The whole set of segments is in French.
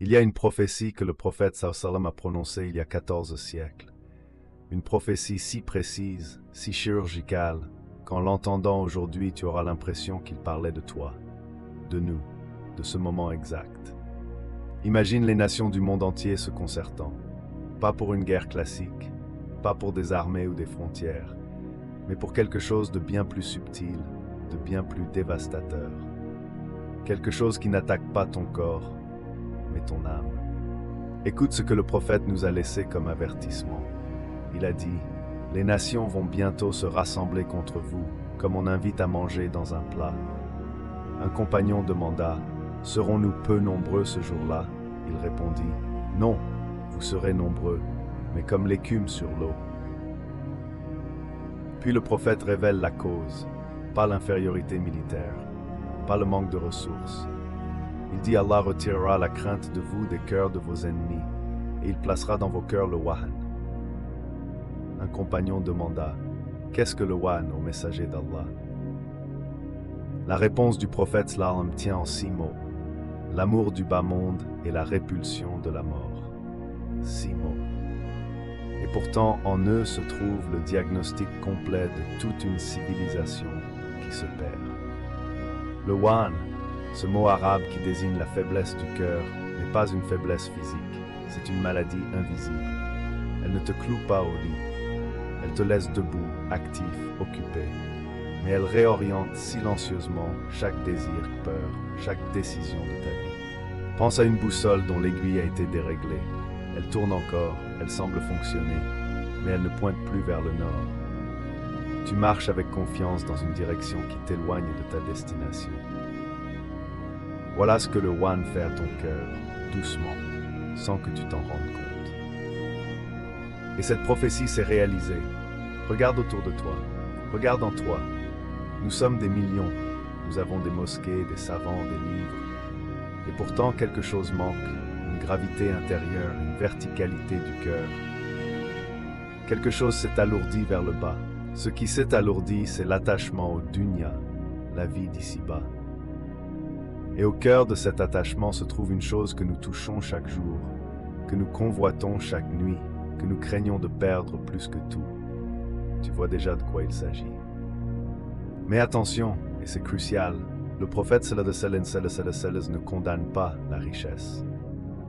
Il y a une prophétie que le prophète sallam a prononcée il y a 14 siècles. Une prophétie si précise, si chirurgicale, qu'en l'entendant aujourd'hui, tu auras l'impression qu'il parlait de toi, de nous, de ce moment exact. Imagine les nations du monde entier se concertant, pas pour une guerre classique, pas pour des armées ou des frontières, mais pour quelque chose de bien plus subtil, de bien plus dévastateur. Quelque chose qui n'attaque pas ton corps, mais ton âme. Écoute ce que le prophète nous a laissé comme avertissement. Il a dit, « Les nations vont bientôt se rassembler contre vous, comme on invite à manger dans un plat. » Un compagnon demanda, « Serons-nous peu nombreux ce jour-là » Il répondit, « Non, vous serez nombreux, mais comme l'écume sur l'eau. » Puis le prophète révèle la cause, pas l'infériorité militaire, pas le manque de ressources. Il dit, Allah retirera la crainte de vous des cœurs de vos ennemis, et il placera dans vos cœurs le wahan. Un compagnon demanda, « Qu'est-ce que le wahan au messager d'Allah » La réponse du prophète sallam tient en 6 mots, l'amour du bas monde et la répulsion de la mort. 6 mots. Et pourtant, en eux se trouve le diagnostic complet de toute une civilisation qui se perd. Le wahan, ce mot arabe qui désigne la faiblesse du cœur, n'est pas une faiblesse physique, c'est une maladie invisible. Elle ne te cloue pas au lit, elle te laisse debout, actif, occupé, mais elle réoriente silencieusement chaque désir, peur, chaque décision de ta vie. Pense à une boussole dont l'aiguille a été déréglée. Elle tourne encore, elle semble fonctionner, mais elle ne pointe plus vers le nord. Tu marches avec confiance dans une direction qui t'éloigne de ta destination. Voilà ce que le wahan fait à ton cœur, doucement, sans que tu t'en rendes compte. Et cette prophétie s'est réalisée. Regarde autour de toi, regarde en toi. Nous sommes des millions, nous avons des mosquées, des savants, des livres. Et pourtant quelque chose manque, une gravité intérieure, une verticalité du cœur. Quelque chose s'est alourdi vers le bas. Ce qui s'est alourdi, c'est l'attachement au dunya, la vie d'ici-bas. Et au cœur de cet attachement se trouve une chose que nous touchons chaque jour, que nous convoitons chaque nuit, que nous craignons de perdre plus que tout. Tu vois déjà de quoi il s'agit. Mais attention, et c'est crucial, le prophète sallallahu alayhi wa sallam ne condamne pas la richesse.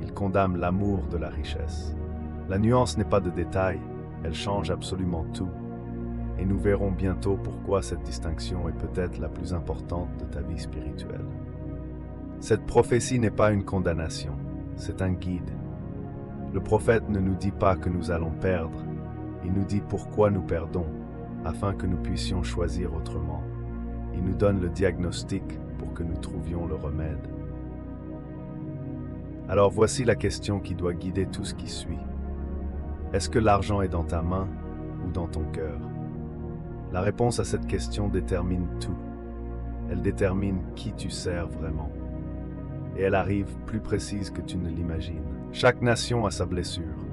Il condamne l'amour de la richesse. La nuance n'est pas de détail, elle change absolument tout. Et nous verrons bientôt pourquoi cette distinction est peut-être la plus importante de ta vie spirituelle. Cette prophétie n'est pas une condamnation, c'est un guide. Le prophète ne nous dit pas que nous allons perdre, il nous dit pourquoi nous perdons, afin que nous puissions choisir autrement. Il nous donne le diagnostic pour que nous trouvions le remède. Alors voici la question qui doit guider tout ce qui suit. Est-ce que l'argent est dans ta main ou dans ton cœur? La réponse à cette question détermine tout. Elle détermine qui tu sers vraiment. Et elle arrive plus précise que tu ne l'imagines. Chaque nation a sa blessure.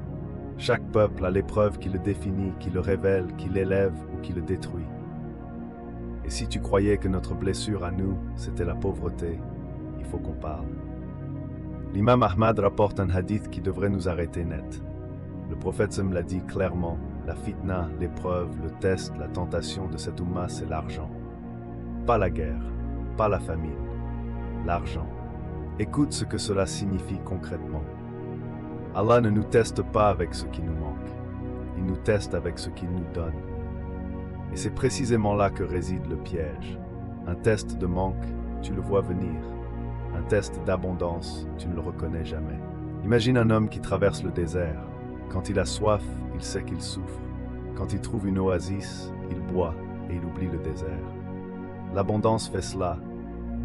Chaque peuple a l'épreuve qui le définit, qui le révèle, qui l'élève ou qui le détruit. Et si tu croyais que notre blessure à nous, c'était la pauvreté, il faut qu'on parle. L'imam Ahmad rapporte un hadith qui devrait nous arrêter net. Le prophète me l'a dit clairement, la fitna, l'épreuve, le test, la tentation de cette umma, c'est l'argent. Pas la guerre, pas la famine, l'argent. Écoute ce que cela signifie concrètement. Allah ne nous teste pas avec ce qui nous manque. Il nous teste avec ce qu'il nous donne. Et c'est précisément là que réside le piège. Un test de manque, tu le vois venir. Un test d'abondance, tu ne le reconnais jamais. Imagine un homme qui traverse le désert. Quand il a soif, il sait qu'il souffre. Quand il trouve une oasis, il boit et il oublie le désert. L'abondance fait cela.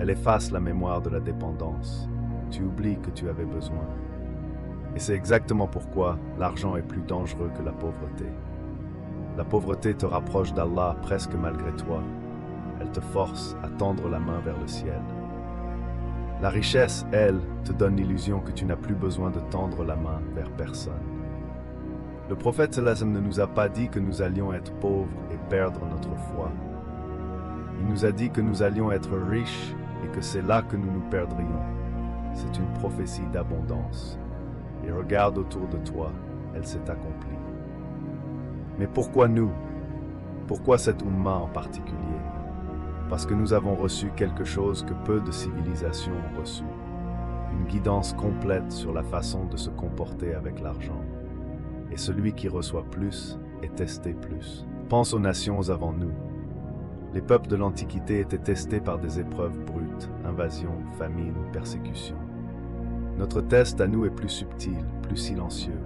Elle efface la mémoire de la dépendance. Tu oublies que tu avais besoin. Et c'est exactement pourquoi l'argent est plus dangereux que la pauvreté. La pauvreté te rapproche d'Allah presque malgré toi. Elle te force à tendre la main vers le ciel. La richesse, elle, te donne l'illusion que tu n'as plus besoin de tendre la main vers personne. Le prophète sallam ne nous a pas dit que nous allions être pauvres et perdre notre foi. Il nous a dit que nous allions être riches et que c'est là que nous nous perdrions. c'est une prophétie d'abondance. Et regarde autour de toi, elle s'est accomplie. Mais pourquoi nous? Pourquoi cette Ummah en particulier? Parce que nous avons reçu quelque chose que peu de civilisations ont reçu. Une guidance complète sur la façon de se comporter avec l'argent. Et celui qui reçoit plus est testé plus. Pense aux nations avant nous. Les peuples de l'Antiquité étaient testés par des épreuves brutes, invasions, famines, persécutions. Notre test à nous est plus subtil, plus silencieux.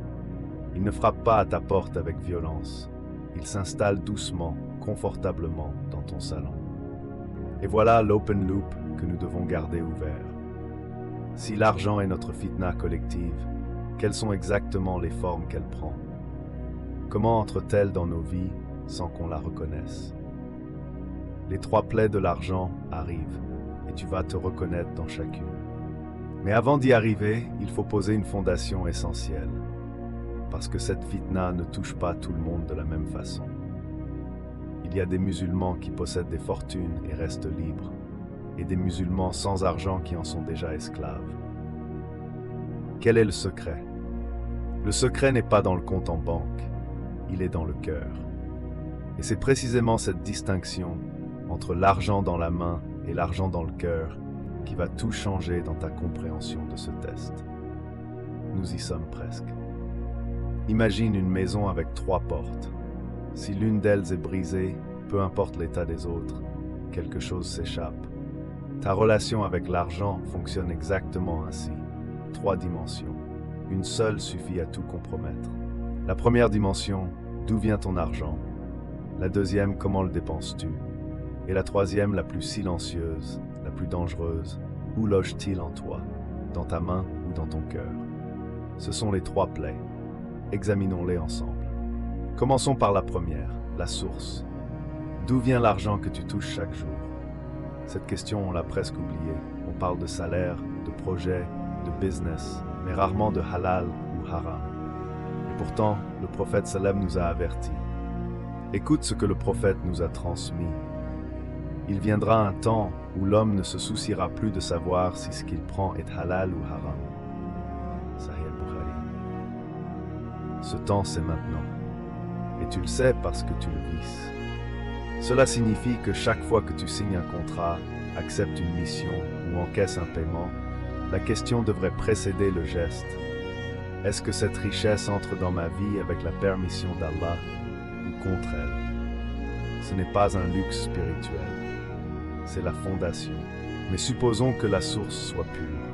Il ne frappe pas à ta porte avec violence. Il s'installe doucement, confortablement dans ton salon. Et voilà l'open loop que nous devons garder ouvert. Si l'argent est notre fitna collective, quelles sont exactement les formes qu'elle prend? Comment entre-t-elle dans nos vies sans qu'on la reconnaisse? Les 3 plaies de l'argent arrivent et tu vas te reconnaître dans chacune. Mais avant d'y arriver, il faut poser une fondation essentielle. Parce que cette fitna ne touche pas tout le monde de la même façon. Il y a des musulmans qui possèdent des fortunes et restent libres, et des musulmans sans argent qui en sont déjà esclaves. Quel est le secret? Le secret n'est pas dans le compte en banque, il est dans le cœur. Et c'est précisément cette distinction entre l'argent dans la main et l'argent dans le cœur qui va tout changer dans ta compréhension de ce test. Nous y sommes presque. Imagine une maison avec 3 portes. Si l'une d'elles est brisée, peu importe l'état des autres, quelque chose s'échappe. Ta relation avec l'argent fonctionne exactement ainsi. 3 dimensions. Une seule suffit à tout compromettre. La première dimension, d'où vient ton argent? La deuxième, comment le dépenses-tu? Et la troisième, la plus silencieuse, la plus dangereuse, où loge-t-il en toi? Dans ta main ou dans ton cœur? Ce sont les 3 plaies. Examinons-les ensemble. Commençons par la première, la source. D'où vient l'argent que tu touches chaque jour? Cette question, on l'a presque oubliée. On parle de salaire, de projet, de business, mais rarement de halal ou haram. Et pourtant, le prophète Salem nous a avertis. Écoute ce que le prophète nous a transmis. Il viendra un temps où l'homme ne se souciera plus de savoir si ce qu'il prend est halal ou haram. Sahih al-Bukhari. Ce temps, c'est maintenant. Et tu le sais parce que tu le vis. Cela signifie que chaque fois que tu signes un contrat, acceptes une mission ou encaisses un paiement, la question devrait précéder le geste. Est-ce que cette richesse entre dans ma vie avec la permission d'Allah ou contre elle? Ce n'est pas un luxe spirituel, c'est la fondation. Mais supposons que la source soit pure.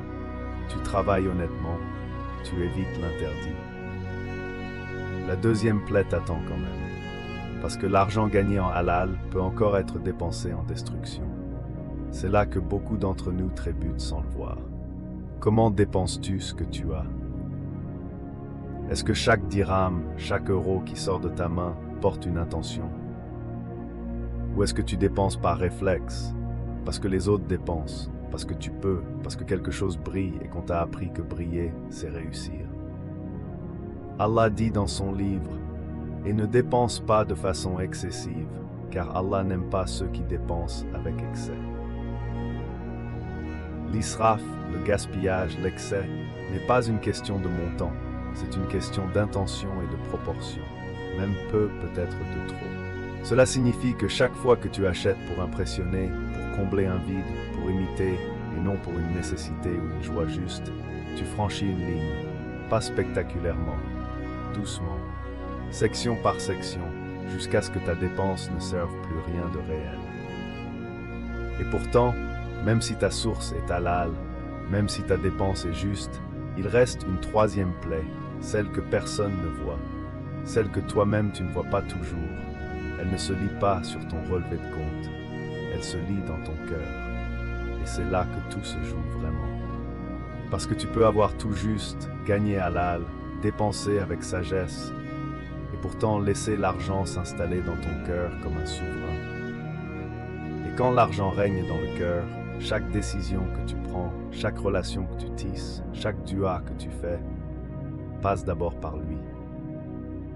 Tu travailles honnêtement, tu évites l'interdit. La deuxième plaie t'attend quand même, parce que l'argent gagné en halal peut encore être dépensé en destruction. C'est là que beaucoup d'entre nous trébutent sans le voir. Comment dépenses-tu ce que tu as? Est-ce que chaque dirham, chaque euro qui sort de ta main porte une intention? Ou est-ce que tu dépenses par réflexe, parce que les autres dépensent, parce que tu peux, parce que quelque chose brille et qu'on t'a appris que briller, c'est réussir? Allah dit dans son livre, « Et ne dépense pas de façon excessive, car Allah n'aime pas ceux qui dépensent avec excès. » L'israf, le gaspillage, l'excès, n'est pas une question de montant, c'est une question d'intention et de proportion, même peu peut-être de trop. Cela signifie que chaque fois que tu achètes pour impressionner, pour combler un vide, pour imiter, et non pour une nécessité ou une joie juste, tu franchis une ligne, pas spectaculairement, doucement, section par section, jusqu'à ce que ta dépense ne serve plus rien de réel. Et pourtant, même si ta source est halal, même si ta dépense est juste, il reste une troisième plaie, celle que personne ne voit, celle que toi-même tu ne vois pas toujours. Elle ne se lit pas sur ton relevé de compte, elle se lit dans ton cœur. Et c'est là que tout se joue vraiment. Parce que tu peux avoir tout juste, gagné halal, dépensé avec sagesse, et pourtant laisser l'argent s'installer dans ton cœur comme un souverain. Et quand l'argent règne dans le cœur, chaque décision que tu prends, chaque relation que tu tisses, chaque dua que tu fais, passe d'abord par lui.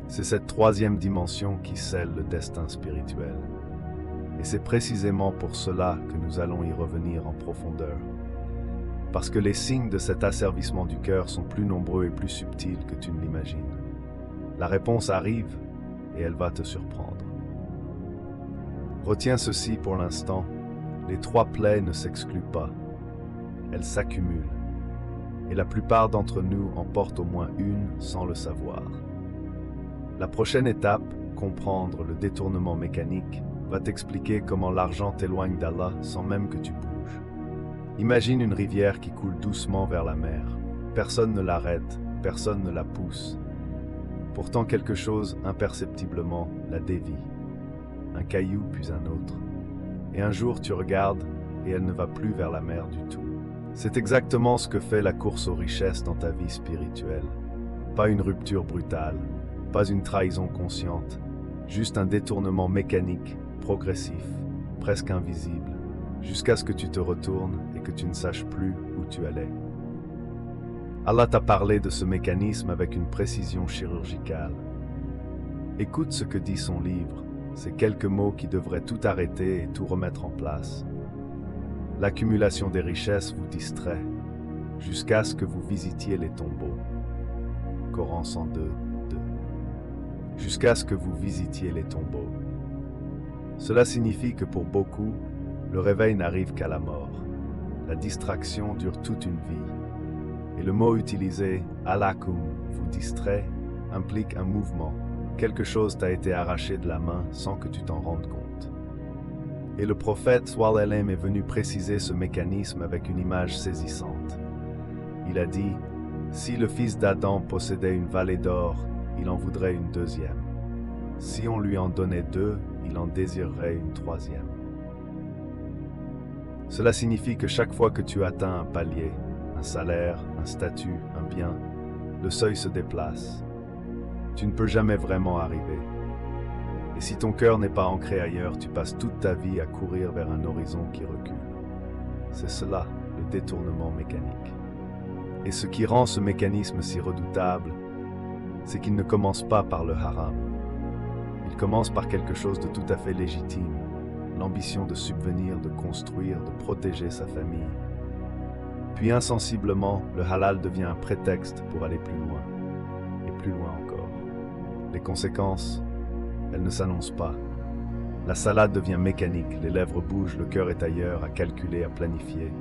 C'est cette troisième dimension qui scelle le destin spirituel. Et c'est précisément pour cela que nous allons y revenir en profondeur. Parce que les signes de cet asservissement du cœur sont plus nombreux et plus subtils que tu ne l'imagines. La réponse arrive et elle va te surprendre. Retiens ceci pour l'instant, les 3 plaies ne s'excluent pas. Elles s'accumulent. Et la plupart d'entre nous en portent au moins une sans le savoir. La prochaine étape, comprendre le détournement mécanique, va t'expliquer comment l'argent t'éloigne d'Allah sans même que tu bouges. Imagine une rivière qui coule doucement vers la mer. Personne ne l'arrête, personne ne la pousse. Pourtant quelque chose, imperceptiblement, la dévie. Un caillou puis un autre. Et un jour tu regardes et elle ne va plus vers la mer du tout. C'est exactement ce que fait la course aux richesses dans ta vie spirituelle. Pas une rupture brutale, pas une trahison consciente, juste un détournement mécanique, progressif, presque invisible, jusqu'à ce que tu te retournes et que tu ne saches plus où tu allais. Allah t'a parlé de ce mécanisme avec une précision chirurgicale. Écoute ce que dit son livre, ces quelques mots qui devraient tout arrêter et tout remettre en place. L'accumulation des richesses vous distrait, jusqu'à ce que vous visitiez les tombeaux. Coran 102, 2. Jusqu'à ce que vous visitiez les tombeaux. Cela signifie que pour beaucoup, le réveil n'arrive qu'à la mort. La distraction dure toute une vie. Et le mot utilisé, alakum, vous distrait, implique un mouvement. Quelque chose t'a été arraché de la main sans que tu t'en rendes compte. Et le prophète Swallalem est venu préciser ce mécanisme avec une image saisissante. Il a dit, si le fils d'Adam possédait une vallée d'or, il en voudrait une deuxième. Si on lui en donnait 2, il en désirerait une 3e. Cela signifie que chaque fois que tu atteins un palier, un salaire, un statut, un bien, le seuil se déplace. Tu ne peux jamais vraiment arriver. Et si ton cœur n'est pas ancré ailleurs, tu passes toute ta vie à courir vers un horizon qui recule. C'est cela, le détournement mécanique. Et ce qui rend ce mécanisme si redoutable, c'est qu'il ne commence pas par le haram. Il commence par quelque chose de tout à fait légitime, l'ambition de subvenir, de construire, de protéger sa famille. Puis insensiblement, le halal devient un prétexte pour aller plus loin, et plus loin encore. Les conséquences, elles ne s'annoncent pas. La salade devient mécanique, les lèvres bougent, le cœur est ailleurs, à calculer, à planifier.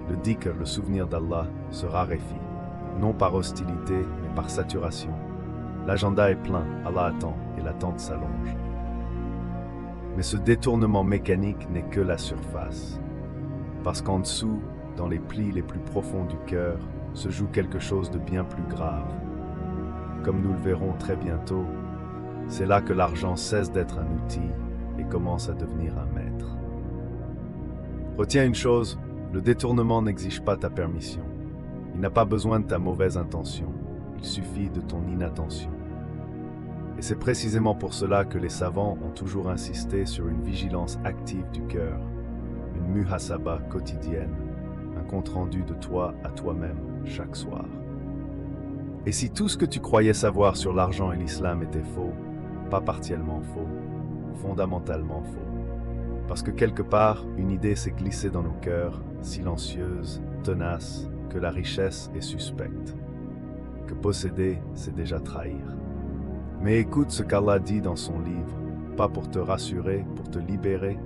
Le dhikr, le souvenir d'Allah, se raréfie, non par hostilité, mais par saturation. L'agenda est plein, Allah attend, et l'attente s'allonge. Mais ce détournement mécanique n'est que la surface. Parce qu'en dessous, dans les plis les plus profonds du cœur, se joue quelque chose de bien plus grave. Comme nous le verrons très bientôt, c'est là que l'argent cesse d'être un outil et commence à devenir un maître. Retiens une chose, le détournement n'exige pas ta permission. Il n'a pas besoin de ta mauvaise intention, il suffit de ton inattention. Et c'est précisément pour cela que les savants ont toujours insisté sur une vigilance active du cœur, une muhasaba quotidienne, un compte-rendu de toi à toi-même chaque soir. Et si tout ce que tu croyais savoir sur l'argent et l'islam était faux, pas partiellement faux, fondamentalement faux. Parce que quelque part, une idée s'est glissée dans nos cœurs, silencieuse, tenace, que la richesse est suspecte, que posséder, c'est déjà trahir. Mais écoute ce qu'Allah dit dans son livre, pas pour te rassurer, pour te libérer.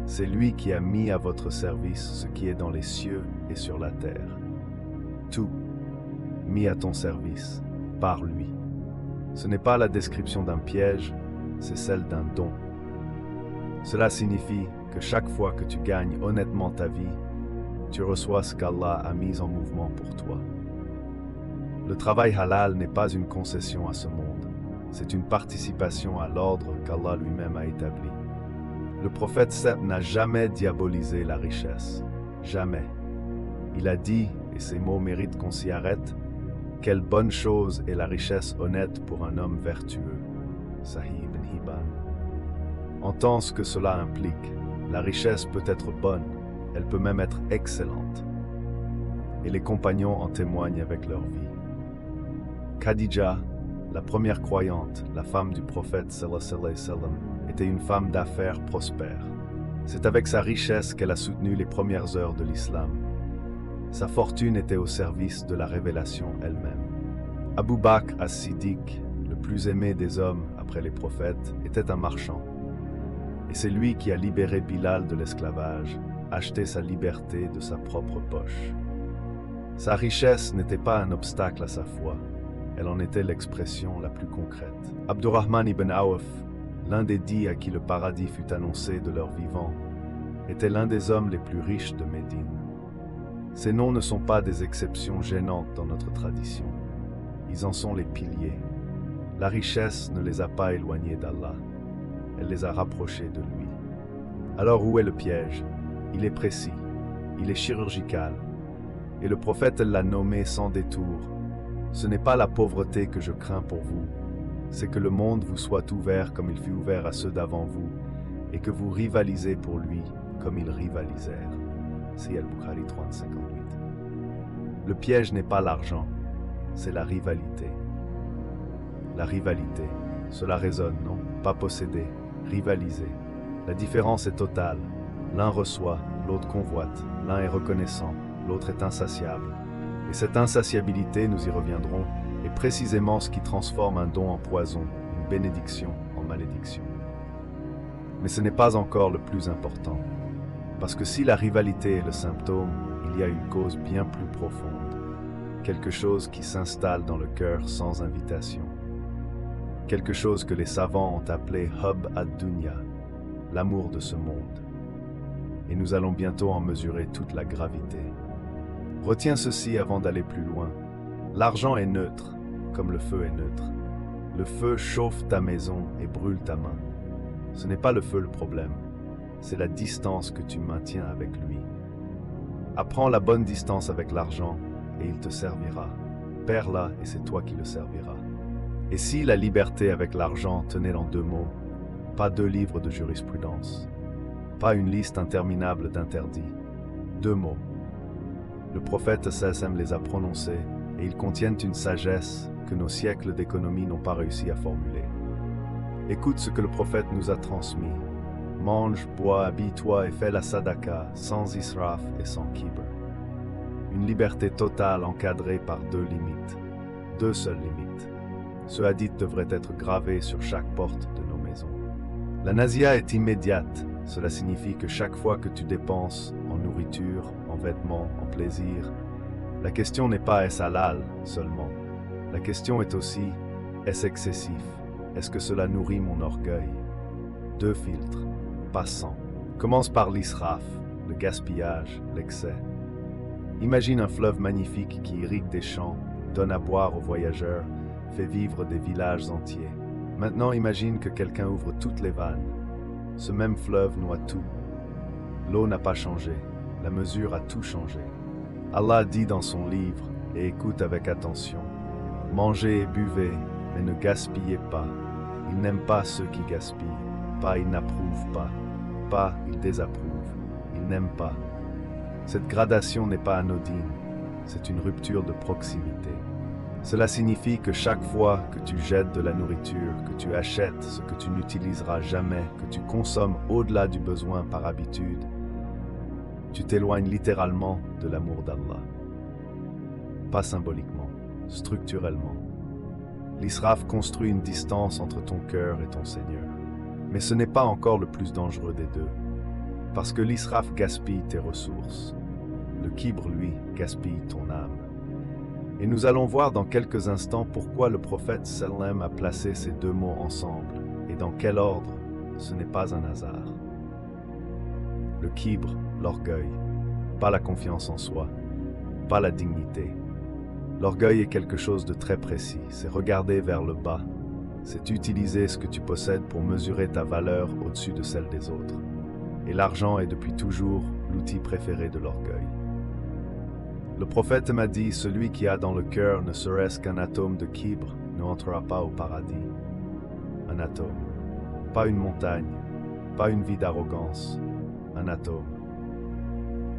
C'est lui qui a mis à votre service ce qui est dans les cieux et sur la terre. Tout, mis à ton service, par lui. Ce n'est pas la description d'un piège, c'est celle d'un don. Cela signifie que chaque fois que tu gagnes honnêtement ta vie, tu reçois ce qu'Allah a mis en mouvement pour toi. Le travail halal n'est pas une concession à ce monde, c'est une participation à l'ordre qu'Allah lui-même a établi. Le prophète Seth n'a jamais diabolisé la richesse, jamais. Il a dit, et ces mots méritent qu'on s'y arrête, quelle bonne chose est la richesse honnête pour un homme vertueux. Sahih ibn Hibban. Entends ce que cela implique. La richesse peut être bonne, elle peut même être excellente. Et les compagnons en témoignent avec leur vie. Khadija, la première croyante, la femme du prophète sallallahu alayhi wa sallam, était une femme d'affaires prospère. C'est avec sa richesse qu'elle a soutenu les premières heures de l'islam. Sa fortune était au service de la révélation elle-même. Abu Bakr as-Siddiq, le plus aimé des hommes après les prophètes, était un marchand. Et c'est lui qui a libéré Bilal de l'esclavage, acheté sa liberté de sa propre poche. Sa richesse n'était pas un obstacle à sa foi, elle en était l'expression la plus concrète. Abdurrahman ibn Awf, l'un des 10 à qui le paradis fut annoncé de leur vivant, était l'un des hommes les plus riches de Médine. Ces noms ne sont pas des exceptions gênantes dans notre tradition. Ils en sont les piliers. La richesse ne les a pas éloignés d'Allah. Elle les a rapprochés de lui. Alors où est le piège? Il est précis. Il est chirurgical. Et le prophète l'a nommé sans détour. Ce n'est pas la pauvreté que je crains pour vous. C'est que le monde vous soit ouvert comme il fut ouvert à ceux d'avant vous, et que vous rivalisez pour lui comme ils rivalisèrent. C'est Al-Bukhari 30-58. Le piège n'est pas l'argent, c'est la rivalité. La rivalité, cela résonne, non? Pas posséder, rivaliser. La différence est totale. L'un reçoit, l'autre convoite. L'un est reconnaissant, l'autre est insatiable. Et cette insatiabilité, nous y reviendrons, est précisément ce qui transforme un don en poison, une bénédiction en malédiction. Mais ce n'est pas encore le plus important. Parce que si la rivalité est le symptôme, il y a une cause bien plus profonde. Quelque chose qui s'installe dans le cœur sans invitation. Quelque chose que les savants ont appelé Hub ad-Dunya, l'amour de ce monde. Et nous allons bientôt en mesurer toute la gravité. Retiens ceci avant d'aller plus loin. L'argent est neutre, comme le feu est neutre. Le feu chauffe ta maison et brûle ta main. Ce n'est pas le feu le problème, c'est la distance que tu maintiens avec lui. Apprends la bonne distance avec l'argent et il te servira. Perds-la et c'est toi qui le serviras. Et si la liberté avec l'argent tenait en 2 mots, pas 2 livres de jurisprudence, pas une liste interminable d'interdits, 2 mots. Le prophète Sassam les a prononcés et ils contiennent une sagesse que nos siècles d'économie n'ont pas réussi à formuler. Écoute ce que le prophète nous a transmis. Mange, bois, habille-toi et fais la sadaka sans israf et sans kibr. Une liberté totale encadrée par 2 limites, 2 seules limites. Ce hadith devrait être gravé sur chaque porte de nos maisons. La nasia est immédiate. Cela signifie que chaque fois que tu dépenses en nourriture, en vêtements, en plaisir, la question n'est pas est-ce halal seulement. La question est aussi est-ce excessif? Est-ce que cela nourrit mon orgueil? 2 filtres, pas 100. Commence par l'israf, le gaspillage, l'excès. Imagine un fleuve magnifique qui irrigue des champs, donne à boire aux voyageurs, fait vivre des villages entiers. Maintenant imagine que quelqu'un ouvre toutes les vannes. Ce même fleuve noie tout. L'eau n'a pas changé, la mesure a tout changé. Allah dit dans son livre, et écoute avec attention, « Mangez et buvez, mais ne gaspillez pas. Il n'aime pas ceux qui gaspillent. Pas il n'approuve pas. Pas il désapprouve. Il n'aime pas. » Cette gradation n'est pas anodine, c'est une rupture de proximité. Cela signifie que chaque fois que tu jettes de la nourriture, que tu achètes ce que tu n'utiliseras jamais, que tu consommes au-delà du besoin par habitude, tu t'éloignes littéralement de l'amour d'Allah. Pas symboliquement, structurellement. L'israf construit une distance entre ton cœur et ton Seigneur. Mais ce n'est pas encore le plus dangereux des deux, parce que l'israf gaspille tes ressources. Le kibr, lui, gaspille ton âme. Et nous allons voir dans quelques instants pourquoi le prophète sallam a placé ces 2 mots ensemble, et dans quel ordre, ce n'est pas un hasard. Le kibr, l'orgueil, pas la confiance en soi, pas la dignité. L'orgueil est quelque chose de très précis, c'est regarder vers le bas, c'est utiliser ce que tu possèdes pour mesurer ta valeur au-dessus de celle des autres. Et l'argent est depuis toujours l'outil préféré de l'orgueil. Le prophète m'a dit, celui qui a dans le cœur ne serait-ce qu'un atome de kibr ne entrera pas au paradis. Un atome. Pas une montagne, pas une vie d'arrogance, un atome.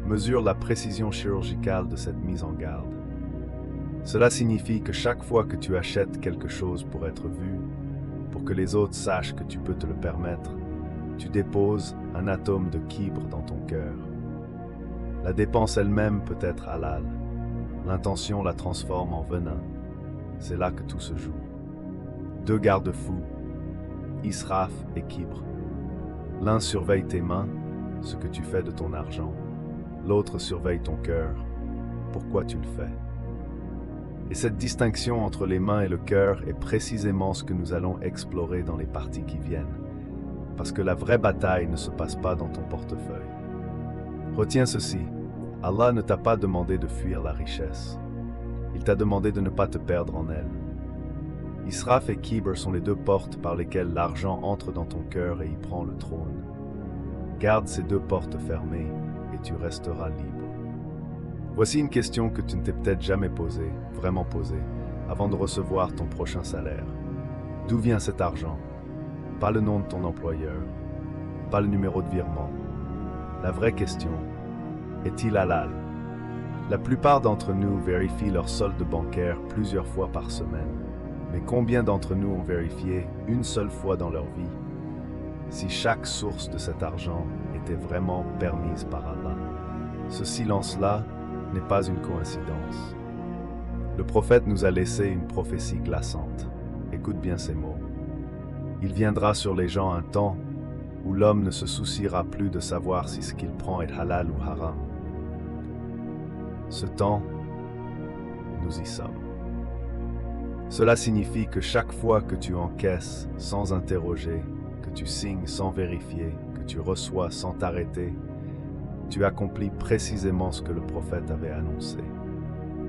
Mesure la précision chirurgicale de cette mise en garde. Cela signifie que chaque fois que tu achètes quelque chose pour être vu, pour que les autres sachent que tu peux te le permettre, tu déposes un atome de kibr dans ton cœur. La dépense elle-même peut être halal. L'intention la transforme en venin. C'est là que tout se joue. Deux garde-fous, Israf et Kibre. L'un surveille tes mains, ce que tu fais de ton argent. L'autre surveille ton cœur, pourquoi tu le fais. Et cette distinction entre les mains et le cœur est précisément ce que nous allons explorer dans les parties qui viennent. Parce que la vraie bataille ne se passe pas dans ton portefeuille. Retiens ceci, Allah ne t'a pas demandé de fuir la richesse. Il t'a demandé de ne pas te perdre en elle. Israf et Kibr sont les deux portes par lesquelles l'argent entre dans ton cœur et y prend le trône. Garde ces deux portes fermées et tu resteras libre. Voici une question que tu ne t'es peut-être jamais posée, vraiment posée, avant de recevoir ton prochain salaire. D'où vient cet argent? Pas le nom de ton employeur, pas le numéro de virement. La vraie question, est-il halal? La plupart d'entre nous vérifient leur solde bancaire plusieurs fois par semaine. Mais combien d'entre nous ont vérifié une seule fois dans leur vie si chaque source de cet argent était vraiment permise par Allah? Ce silence-là n'est pas une coïncidence. Le prophète nous a laissé une prophétie glaçante. Écoute bien ces mots. Il viendra sur les gens un temps où l'homme ne se souciera plus de savoir si ce qu'il prend est halal ou haram. Ce temps, nous y sommes. Cela signifie que chaque fois que tu encaisses sans interroger, que tu signes sans vérifier, que tu reçois sans t'arrêter, tu accomplis précisément ce que le prophète avait annoncé.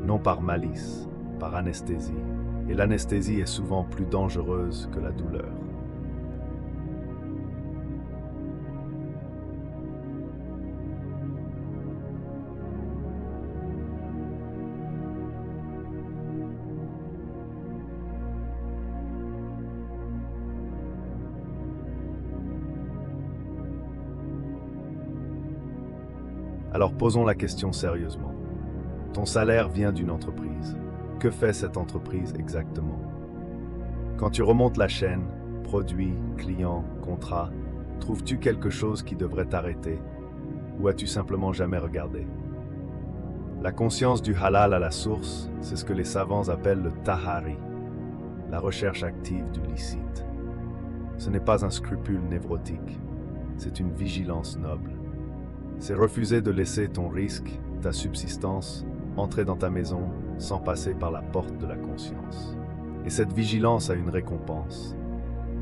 Non par malice, par anesthésie. Et l'anesthésie est souvent plus dangereuse que la douleur. Alors posons la question sérieusement. Ton salaire vient d'une entreprise. Que fait cette entreprise exactement? Quand tu remontes la chaîne, produit, client, contrat, trouves-tu quelque chose qui devrait t'arrêter? Ou as-tu simplement jamais regardé? La conscience du halal à la source, c'est ce que les savants appellent le tahari, la recherche active du licite. Ce n'est pas un scrupule névrotique, c'est une vigilance noble. C'est refuser de laisser ton risque, ta subsistance, entrer dans ta maison sans passer par la porte de la conscience. Et cette vigilance a une récompense.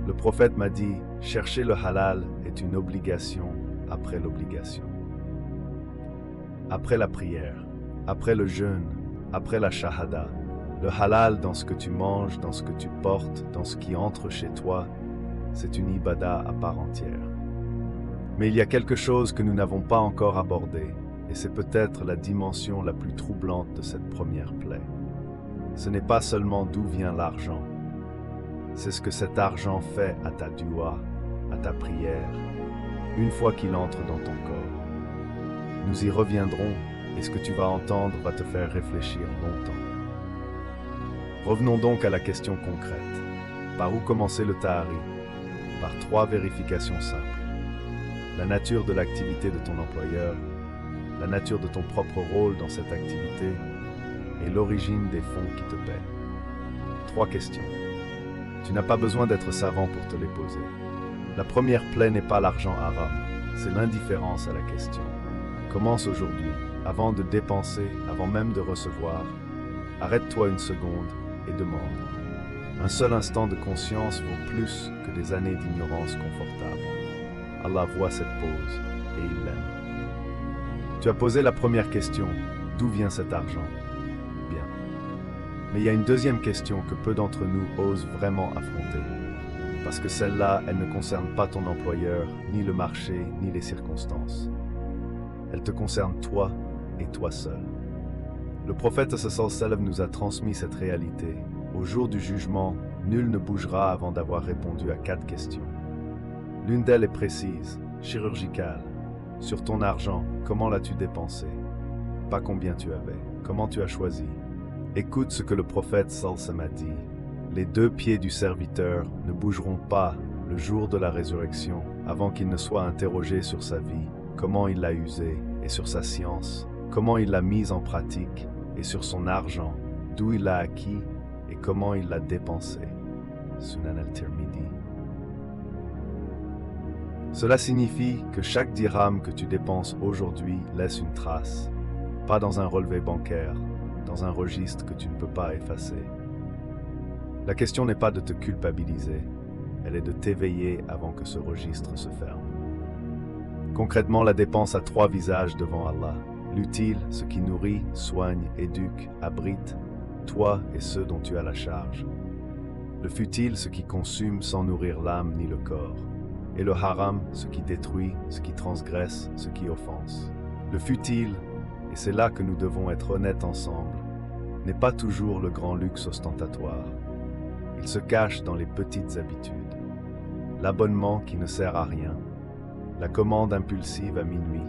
Le prophète m'a dit, chercher le halal est une obligation après l'obligation. Après la prière, après le jeûne, après la shahada, le halal dans ce que tu manges, dans ce que tu portes, dans ce qui entre chez toi, c'est une ibada à part entière. Mais il y a quelque chose que nous n'avons pas encore abordé, et c'est peut-être la dimension la plus troublante de cette première plaie. Ce n'est pas seulement d'où vient l'argent, c'est ce que cet argent fait à ta dua, à ta prière, une fois qu'il entre dans ton corps. Nous y reviendrons, et ce que tu vas entendre va te faire réfléchir longtemps. Revenons donc à la question concrète. Par où commencer le tahari? Par 3 vérifications simples. La nature de l'activité de ton employeur, la nature de ton propre rôle dans cette activité et l'origine des fonds qui te paient. 3 questions. Tu n'as pas besoin d'être savant pour te les poser. La première plaie n'est pas l'argent haram, c'est l'indifférence à la question. Commence aujourd'hui, avant de dépenser, avant même de recevoir. Arrête-toi une seconde et demande. Un seul instant de conscience vaut plus que des années d'ignorance confortable. Allah voit cette pause et il l'aime. Tu as posé la première question, d'où vient cet argent? Bien. Mais il y a une deuxième question que peu d'entre nous osent vraiment affronter. Parce que celle-là, elle ne concerne pas ton employeur, ni le marché, ni les circonstances. Elle te concerne toi et toi seul. Le prophète sallallahu alayhi wa sallam nous a transmis cette réalité. Au jour du jugement, nul ne bougera avant d'avoir répondu à 4 questions. L'une d'elles est précise, chirurgicale. Sur ton argent, comment l'as-tu dépensé? Pas combien tu avais, comment tu as choisi. Écoute ce que le prophète sallallahu alayhi wa sallam a dit. Les 2 pieds du serviteur ne bougeront pas le jour de la résurrection avant qu'il ne soit interrogé sur sa vie, comment il l'a usée et sur sa science, comment il l'a mise en pratique, et sur son argent, d'où il l'a acquis et comment il l'a dépensé. Sunan al-Tirmidhi. Cela signifie que chaque dirham que tu dépenses aujourd'hui laisse une trace, pas dans un relevé bancaire, dans un registre que tu ne peux pas effacer. La question n'est pas de te culpabiliser, elle est de t'éveiller avant que ce registre se ferme. Concrètement, la dépense a 3 visages devant Allah. L'utile, ce qui nourrit, soigne, éduque, abrite, toi et ceux dont tu as la charge. Le futile, ce qui consume sans nourrir l'âme ni le corps. Et le haram, ce qui détruit, ce qui transgresse, ce qui offense. Le futile, et c'est là que nous devons être honnêtes ensemble, n'est pas toujours le grand luxe ostentatoire. Il se cache dans les petites habitudes. L'abonnement qui ne sert à rien, la commande impulsive à minuit,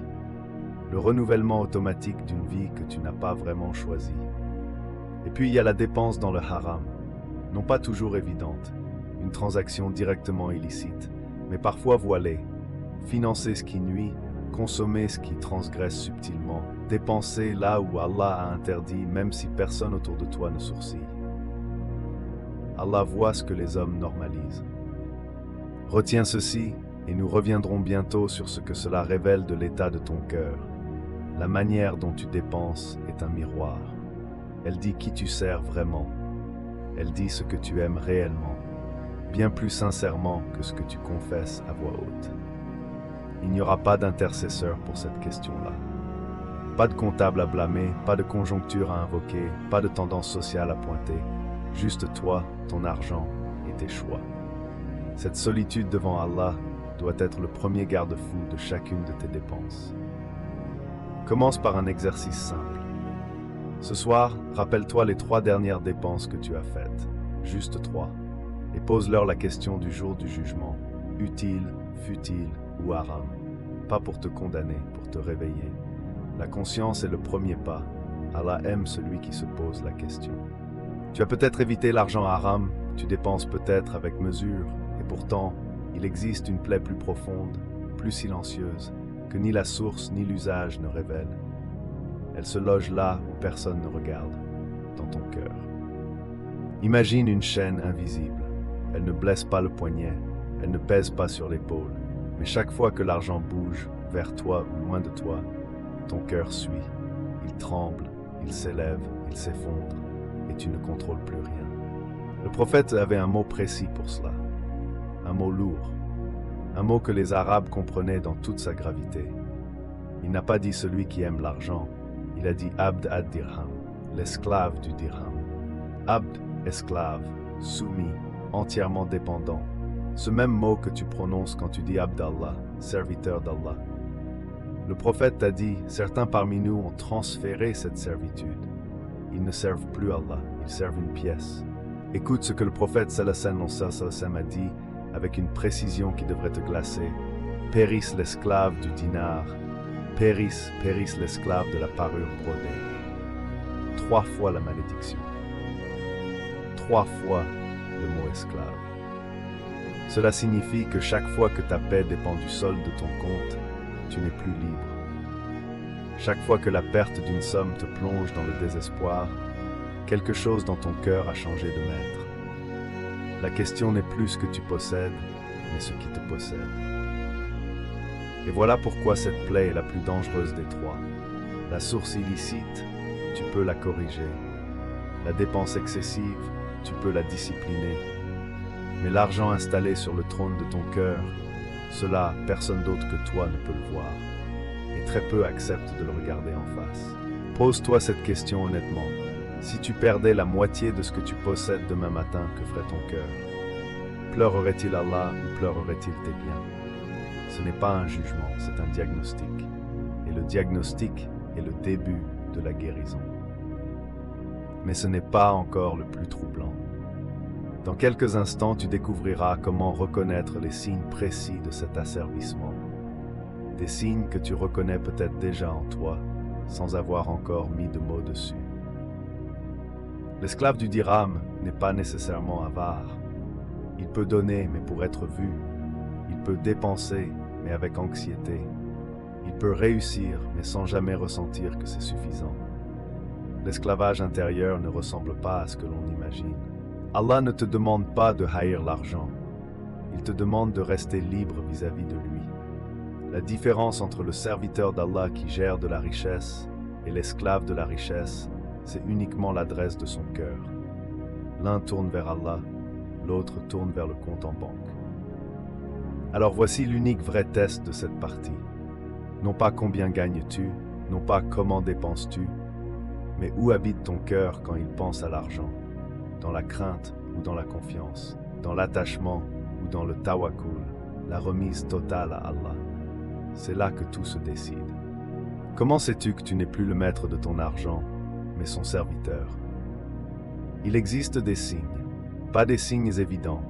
le renouvellement automatique d'une vie que tu n'as pas vraiment choisie. Et puis il y a la dépense dans le haram, non pas toujours évidente, une transaction directement illicite, mais parfois voilée, financer ce qui nuit, consommer ce qui transgresse subtilement, dépenser là où Allah a interdit même si personne autour de toi ne sourcille. Allah voit ce que les hommes normalisent. Retiens ceci et nous reviendrons bientôt sur ce que cela révèle de l'état de ton cœur. La manière dont tu dépenses est un miroir. Elle dit qui tu sers vraiment. Elle dit ce que tu aimes réellement, bien plus sincèrement que ce que tu confesses à voix haute. Il n'y aura pas d'intercesseur pour cette question-là. Pas de comptable à blâmer, pas de conjoncture à invoquer, pas de tendance sociale à pointer. Juste toi, ton argent et tes choix. Cette solitude devant Allah doit être le premier garde-fou de chacune de tes dépenses. Commence par un exercice simple. Ce soir, rappelle-toi les 3 dernières dépenses que tu as faites, juste 3, et pose-leur la question du jour du jugement, utile, futile ou haram. Pas pour te condamner, pour te réveiller. La conscience est le premier pas. Allah aime celui qui se pose la question. Tu as peut-être évité l'argent haram, tu dépenses peut-être avec mesure, et pourtant, il existe une plaie plus profonde, plus silencieuse, que ni la source ni l'usage ne révèlent. Elle se loge là où personne ne regarde, dans ton cœur. Imagine une chaîne invisible. Elle ne blesse pas le poignet, elle ne pèse pas sur l'épaule, mais chaque fois que l'argent bouge, vers toi ou loin de toi, ton cœur suit. Il tremble, il s'élève, il s'effondre, et tu ne contrôles plus rien. Le prophète avait un mot précis pour cela, un mot lourd, un mot que les Arabes comprenaient dans toute sa gravité. Il n'a pas dit celui qui aime l'argent, il a dit Abd ad-Dirham, l'esclave du dirham. Abd, esclave, soumis, entièrement dépendant. Ce même mot que tu prononces quand tu dis Abdallah, serviteur d'Allah. Le prophète t'a dit, certains parmi nous ont transféré cette servitude. Ils ne servent plus Allah, ils servent une pièce. Écoute ce que le prophète sallallahu alayhi wa sallam a dit avec une précision qui devrait te glacer. Périsse l'esclave du dinar, périsse l'esclave de la parure brodée. 3 fois la malédiction. 3 fois le mot esclave. Cela signifie que chaque fois que ta paix dépend du solde de ton compte, tu n'es plus libre. Chaque fois que la perte d'une somme te plonge dans le désespoir, quelque chose dans ton cœur a changé de maître. La question n'est plus ce que tu possèdes, mais ce qui te possède. Et voilà pourquoi cette plaie est la plus dangereuse des 3. La source illicite, tu peux la corriger. La dépense excessive, tu peux la discipliner. Mais l'argent installé sur le trône de ton cœur, cela, personne d'autre que toi ne peut le voir. Et très peu acceptent de le regarder en face. Pose-toi cette question honnêtement. Si tu perdais la moitié de ce que tu possèdes demain matin, que ferait ton cœur? Pleurerait-il Allah ou pleurerait-il tes biens? Ce n'est pas un jugement, c'est un diagnostic. Et le diagnostic est le début de la guérison. Mais ce n'est pas encore le plus troublant. Dans quelques instants, tu découvriras comment reconnaître les signes précis de cet asservissement. Des signes que tu reconnais peut-être déjà en toi, sans avoir encore mis de mots dessus. L'esclave du dirham n'est pas nécessairement avare. Il peut donner, mais pour être vu. Il peut dépenser, mais avec anxiété. Il peut réussir, mais sans jamais ressentir que c'est suffisant. L'esclavage intérieur ne ressemble pas à ce que l'on imagine. Allah ne te demande pas de haïr l'argent. Il te demande de rester libre vis-à-vis de lui. La différence entre le serviteur d'Allah qui gère de la richesse et l'esclave de la richesse, c'est uniquement l'adresse de son cœur. L'un tourne vers Allah, l'autre tourne vers le compte en banque. Alors voici l'unique vrai test de cette partie. Non pas combien gagnes-tu, non pas comment dépenses-tu, mais où habite ton cœur quand il pense à l'argent? Dans la crainte ou dans la confiance? Dans l'attachement ou dans le tawakkul, la remise totale à Allah? C'est là que tout se décide. Comment sais-tu que tu n'es plus le maître de ton argent, mais son serviteur? Il existe des signes, pas des signes évidents,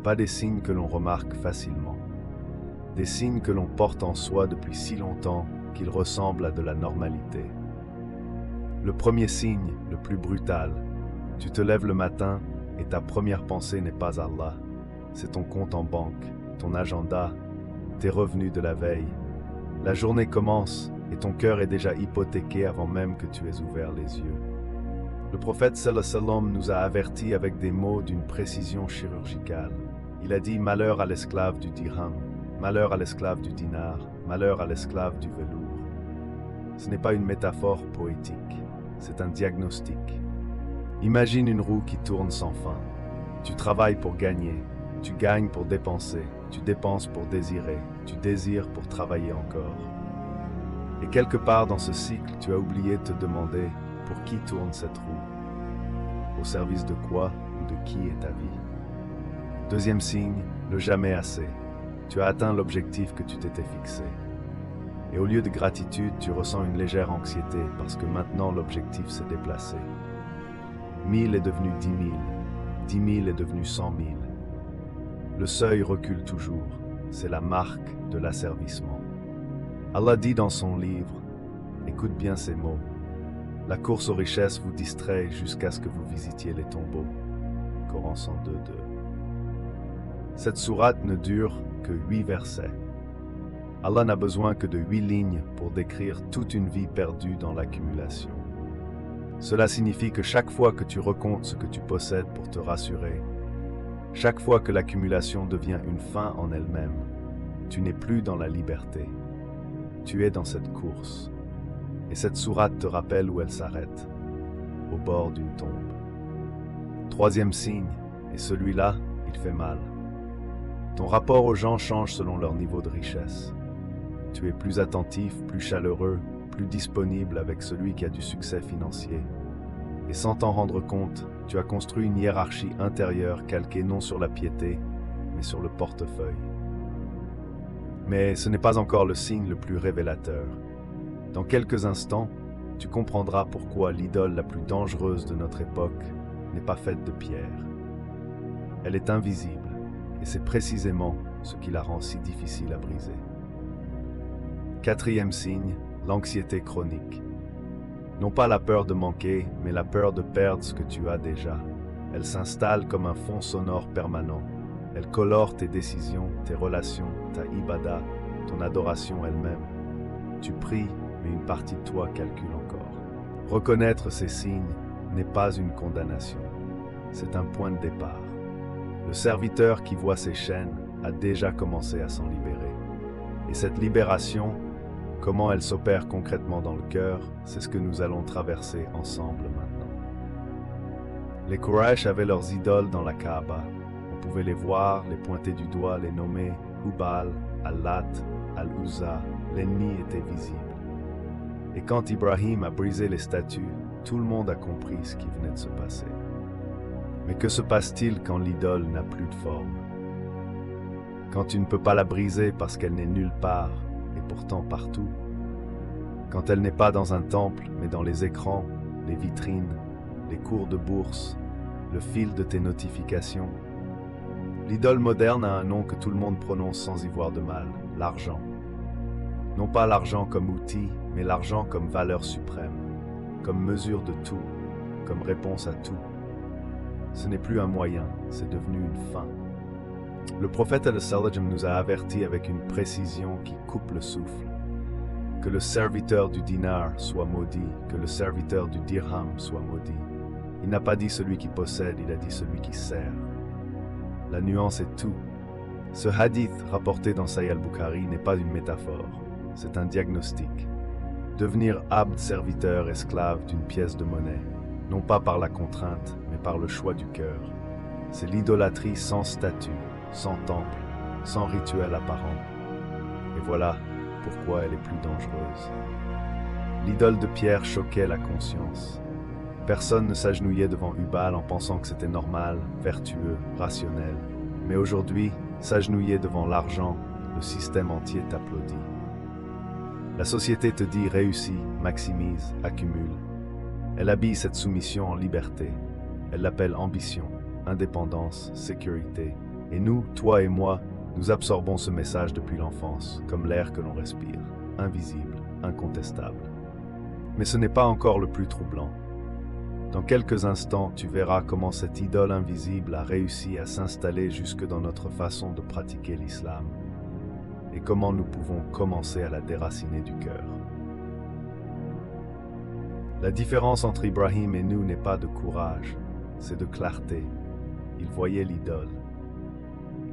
pas des signes que l'on remarque facilement, des signes que l'on porte en soi depuis si longtemps qu'ils ressemblent à de la normalité. Le premier signe, le plus brutal, tu te lèves le matin et ta première pensée n'est pas Allah, c'est ton compte en banque, ton agenda, tes revenus de la veille. La journée commence et ton cœur est déjà hypothéqué avant même que tu aies ouvert les yeux. Le prophète sallallahu alayhi wa sallam nous a avertis avec des mots d'une précision chirurgicale. Il a dit « Malheur à l'esclave du dirham, malheur à l'esclave du dinar, malheur à l'esclave du velours ». Ce n'est pas une métaphore poétique, c'est un diagnostic. Imagine une roue qui tourne sans fin. Tu travailles pour gagner, tu gagnes pour dépenser, tu dépenses pour désirer, tu désires pour travailler encore. Et quelque part dans ce cycle, tu as oublié de te demander pour qui tourne cette roue, au service de quoi ou de qui est ta vie. Deuxième signe, le jamais assez. Tu as atteint l'objectif que tu t'étais fixé. Et au lieu de gratitude, tu ressens une légère anxiété parce que maintenant l'objectif s'est déplacé. 1000 est devenu 10 000, 10 000 est devenu 100 000. Le seuil recule toujours, c'est la marque de l'asservissement. Allah dit dans son livre, écoute bien ces mots, la course aux richesses vous distrait jusqu'à ce que vous visitiez les tombeaux. Coran 102.2. Cette sourate ne dure que 8 versets. Allah n'a besoin que de 8 lignes pour décrire toute une vie perdue dans l'accumulation. Cela signifie que chaque fois que tu recomptes ce que tu possèdes pour te rassurer, chaque fois que l'accumulation devient une fin en elle-même, tu n'es plus dans la liberté. Tu es dans cette course. Et cette sourate te rappelle où elle s'arrête, au bord d'une tombe. Troisième signe, et celui-là, il fait mal. Ton rapport aux gens change selon leur niveau de richesse. Tu es plus attentif, plus chaleureux, plus disponible avec celui qui a du succès financier. Et sans t'en rendre compte, tu as construit une hiérarchie intérieure calquée non sur la piété, mais sur le portefeuille. Mais ce n'est pas encore le signe le plus révélateur. Dans quelques instants, tu comprendras pourquoi l'idole la plus dangereuse de notre époque n'est pas faite de pierre. Elle est invisible, et c'est précisément ce qui la rend si difficile à briser. Quatrième signe, l'anxiété chronique. Non pas la peur de manquer, mais la peur de perdre ce que tu as déjà. Elle s'installe comme un fond sonore permanent. Elle colore tes décisions, tes relations, ta ibada, ton adoration elle-même. Tu pries, mais une partie de toi calcule encore. Reconnaître ces signes n'est pas une condamnation, c'est un point de départ. Le serviteur qui voit ces chaînes a déjà commencé à s'en libérer. Et cette libération, comment elle s'opère concrètement dans le cœur, c'est ce que nous allons traverser ensemble maintenant. Les Quraysh avaient leurs idoles dans la Kaaba. On pouvait les voir, les pointer du doigt, les nommer Hubal, Al-Lat, Al-Uzza. L'ennemi était visible. Et quand Ibrahim a brisé les statues, tout le monde a compris ce qui venait de se passer. Mais que se passe-t-il quand l'idole n'a plus de forme? Quand tu ne peux pas la briser parce qu'elle n'est nulle part, et pourtant partout? Quand elle n'est pas dans un temple, mais dans les écrans, les vitrines, les cours de bourse, le fil de tes notifications? L'idole moderne a un nom que tout le monde prononce sans y voir de mal, l'argent. Non pas l'argent comme outil, mais l'argent comme valeur suprême, comme mesure de tout, comme réponse à tout. Ce n'est plus un moyen, c'est devenu une fin. Le prophète al-Sallam nous a avertis avec une précision qui coupe le souffle. Que le serviteur du dinar soit maudit, que le serviteur du dirham soit maudit. Il n'a pas dit celui qui possède, il a dit celui qui sert. La nuance est tout. Ce hadith rapporté dans Sahih al-Bukhari n'est pas une métaphore, c'est un diagnostic. Devenir abd, serviteur, esclave d'une pièce de monnaie, non pas par la contrainte, mais par le choix du cœur. C'est l'idolâtrie sans statut, sans temple, sans rituel apparent. Et voilà pourquoi elle est plus dangereuse. L'idole de pierre choquait la conscience. Personne ne s'agenouillait devant Hubal en pensant que c'était normal, vertueux, rationnel. Mais aujourd'hui, s'agenouiller devant l'argent, le système entier t'applaudit. La société te dit réussis, maximise, accumule. Elle habille cette soumission en liberté. Elle l'appelle ambition, indépendance, sécurité. Et nous, toi et moi, nous absorbons ce message depuis l'enfance, comme l'air que l'on respire, invisible, incontestable. Mais ce n'est pas encore le plus troublant. Dans quelques instants, tu verras comment cette idole invisible a réussi à s'installer jusque dans notre façon de pratiquer l'islam, et comment nous pouvons commencer à la déraciner du cœur. La différence entre Ibrahim et nous n'est pas de courage, c'est de clarté. Il voyait l'idole.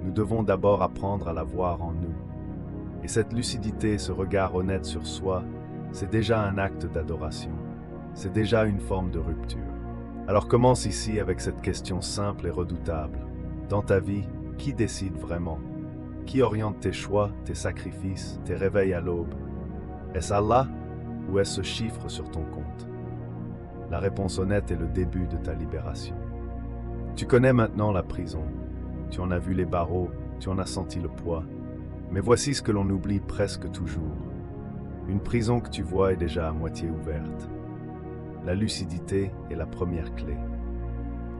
Nous devons d'abord apprendre à la voir en nous. Et cette lucidité, ce regard honnête sur soi, c'est déjà un acte d'adoration. C'est déjà une forme de rupture. Alors commence ici avec cette question simple et redoutable. Dans ta vie, qui décide vraiment? Qui oriente tes choix, tes sacrifices, tes réveils à l'aube? Est-ce Allah ou est-ce ce chiffre sur ton compte? La réponse honnête est le début de ta libération. Tu connais maintenant la prison. Tu en as vu les barreaux, tu en as senti le poids. Mais voici ce que l'on oublie presque toujours. Une prison que tu vois est déjà à moitié ouverte. La lucidité est la première clé.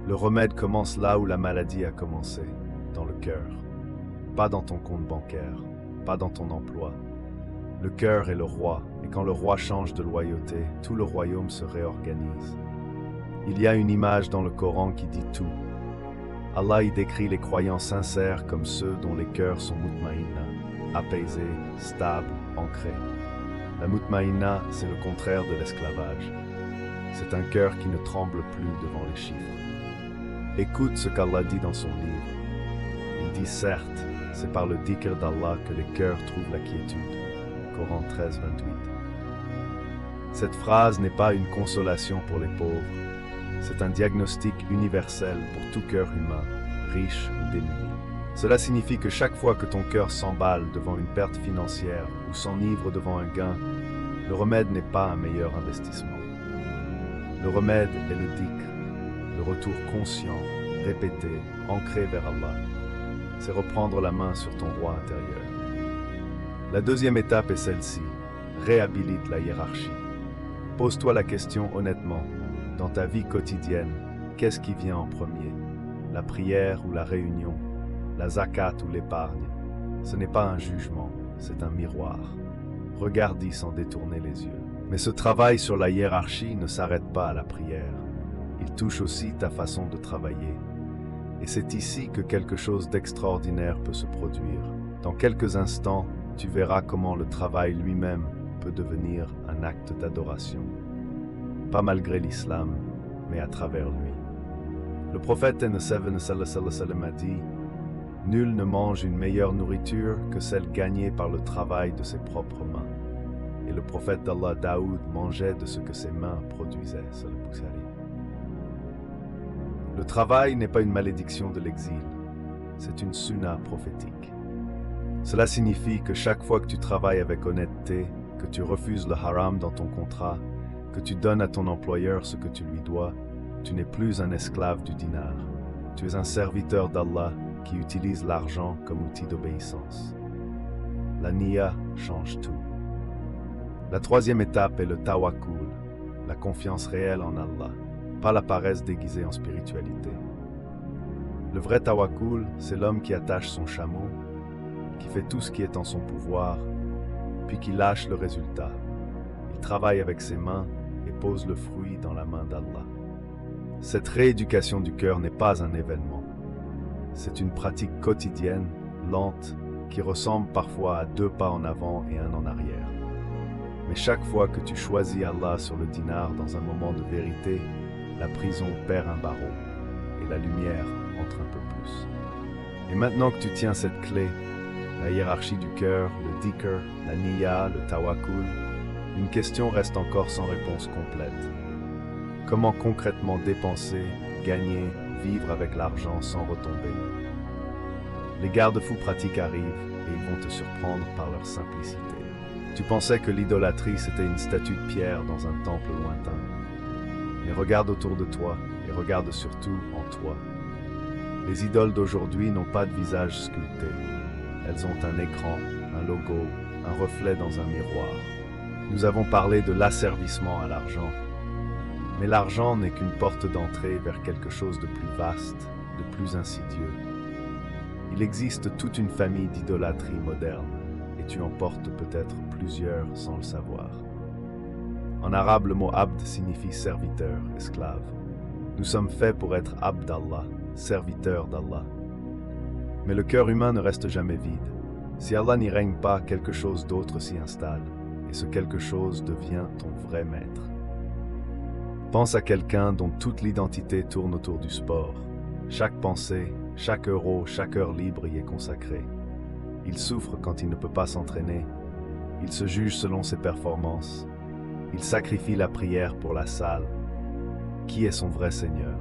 Le remède commence là où la maladie a commencé, dans le cœur. Pas dans ton compte bancaire, pas dans ton emploi. Le cœur est le roi, et quand le roi change de loyauté, tout le royaume se réorganise. Il y a une image dans le Coran qui dit tout. Allah y décrit les croyants sincères comme ceux dont les cœurs sont mutmaïna, apaisés, stables, ancrés. La mutmaïna, c'est le contraire de l'esclavage. C'est un cœur qui ne tremble plus devant les chiffres. Écoute ce qu'Allah dit dans son livre. Il dit certes, c'est par le dhikr d'Allah que les cœurs trouvent la quiétude. Coran 13, 28. Cette phrase n'est pas une consolation pour les pauvres. C'est un diagnostic universel pour tout cœur humain, riche ou démuni. Cela signifie que chaque fois que ton cœur s'emballe devant une perte financière ou s'enivre devant un gain, le remède n'est pas un meilleur investissement. Le remède est le dhikr, le retour conscient, répété, ancré vers Allah. C'est reprendre la main sur ton roi intérieur. La deuxième étape est celle-ci, réhabilite la hiérarchie. Pose-toi la question honnêtement. Dans ta vie quotidienne, qu'est-ce qui vient en premier? La prière ou la réunion? La zakat ou l'épargne? Ce n'est pas un jugement, c'est un miroir. Regarde-y sans détourner les yeux. Mais ce travail sur la hiérarchie ne s'arrête pas à la prière. Il touche aussi ta façon de travailler. Et c'est ici que quelque chose d'extraordinaire peut se produire. Dans quelques instants, tu verras comment le travail lui-même peut devenir un acte d'adoration. Pas malgré l'islam, mais à travers lui. Le prophète sallallahu a dit « Nul ne mange une meilleure nourriture que celle gagnée par le travail de ses propres mains. » Et le prophète d'Allah Daoud mangeait de ce que ses mains produisaient. Le travail n'est pas une malédiction de l'exil, c'est une sunna prophétique. Cela signifie que chaque fois que tu travailles avec honnêteté, que tu refuses le haram dans ton contrat, que tu donnes à ton employeur ce que tu lui dois, tu n'es plus un esclave du dinar. Tu es un serviteur d'Allah qui utilise l'argent comme outil d'obéissance. La niya change tout. La troisième étape est le tawakkul, la confiance réelle en Allah, pas la paresse déguisée en spiritualité. Le vrai tawakkul, c'est l'homme qui attache son chameau, qui fait tout ce qui est en son pouvoir, puis qui lâche le résultat. Il travaille avec ses mains et pose le fruit dans la main d'Allah. Cette rééducation du cœur n'est pas un événement. C'est une pratique quotidienne, lente, qui ressemble parfois à 2 pas en avant et 1 en arrière. Mais chaque fois que tu choisis Allah sur le dinar dans un moment de vérité, la prison perd un barreau et la lumière entre un peu plus. Et maintenant que tu tiens cette clé, la hiérarchie du cœur, le dhikr, la niya, le tawakkul, une question reste encore sans réponse complète. Comment concrètement dépenser, gagner, vivre avec l'argent sans retomber? Les garde-fous pratiques arrivent et ils vont te surprendre par leur simplicité. Tu pensais que l'idolâtrie c'était une statue de pierre dans un temple lointain. Mais regarde autour de toi et regarde surtout en toi. Les idoles d'aujourd'hui n'ont pas de visage sculpté. Elles ont un écran, un logo, un reflet dans un miroir. Nous avons parlé de l'asservissement à l'argent. Mais l'argent n'est qu'une porte d'entrée vers quelque chose de plus vaste, de plus insidieux. Il existe toute une famille d'idolâtrie moderne, et tu en portes peut-être plusieurs sans le savoir. En arabe, le mot abd signifie serviteur, esclave. Nous sommes faits pour être abd d'Allah, serviteurs d'Allah. Mais le cœur humain ne reste jamais vide. Si Allah n'y règne pas, quelque chose d'autre s'y installe, et ce quelque chose devient ton vrai maître. Pense à quelqu'un dont toute l'identité tourne autour du sport. Chaque pensée, chaque euro, chaque heure libre y est consacrée. Il souffre quand il ne peut pas s'entraîner. Il se juge selon ses performances. Il sacrifie la prière pour la salle. Qui est son vrai Seigneur?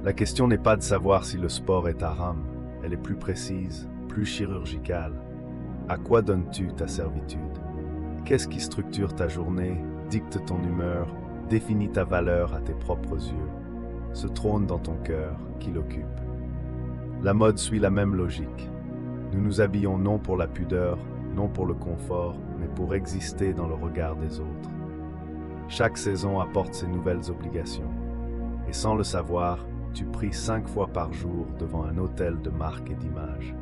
La question n'est pas de savoir si le sport est haram. Elle est plus précise, plus chirurgicale. À quoi donnes-tu ta servitude? Qu'est-ce qui structure ta journée, dicte ton humeur, définit ta valeur à tes propres yeux? Ce trône dans ton cœur, qui l'occupe? La mode suit la même logique. Nous nous habillons non pour la pudeur, non pour le confort, mais pour exister dans le regard des autres. Chaque saison apporte ses nouvelles obligations. Et sans le savoir, tu pries 5 fois par jour devant un autel de marques et d'images.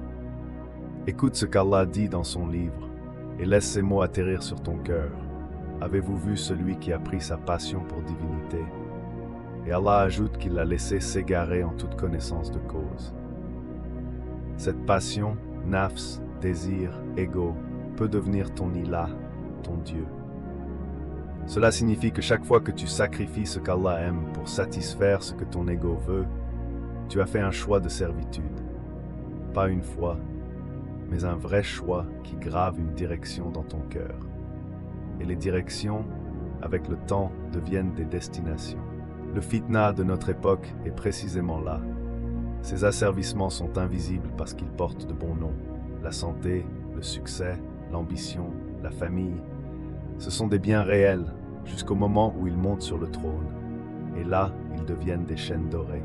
Écoute ce qu'Allah dit dans son livre et laisse ces mots atterrir sur ton cœur. Avez-vous vu celui qui a pris sa passion pour divinité? Et Allah ajoute qu'il l'a laissé s'égarer en toute connaissance de cause. Cette passion, nafs, désir, ego, peut devenir ton ilah, ton Dieu. Cela signifie que chaque fois que tu sacrifies ce qu'Allah aime pour satisfaire ce que ton ego veut, tu as fait un choix de servitude. Pas une fois, mais un vrai choix qui grave une direction dans ton cœur. Et les directions, avec le temps, deviennent des destinations. Le fitna de notre époque est précisément là. Ces asservissements sont invisibles parce qu'ils portent de bons noms. La santé, le succès, l'ambition, la famille. Ce sont des biens réels, jusqu'au moment où ils montent sur le trône. Et là, ils deviennent des chaînes dorées.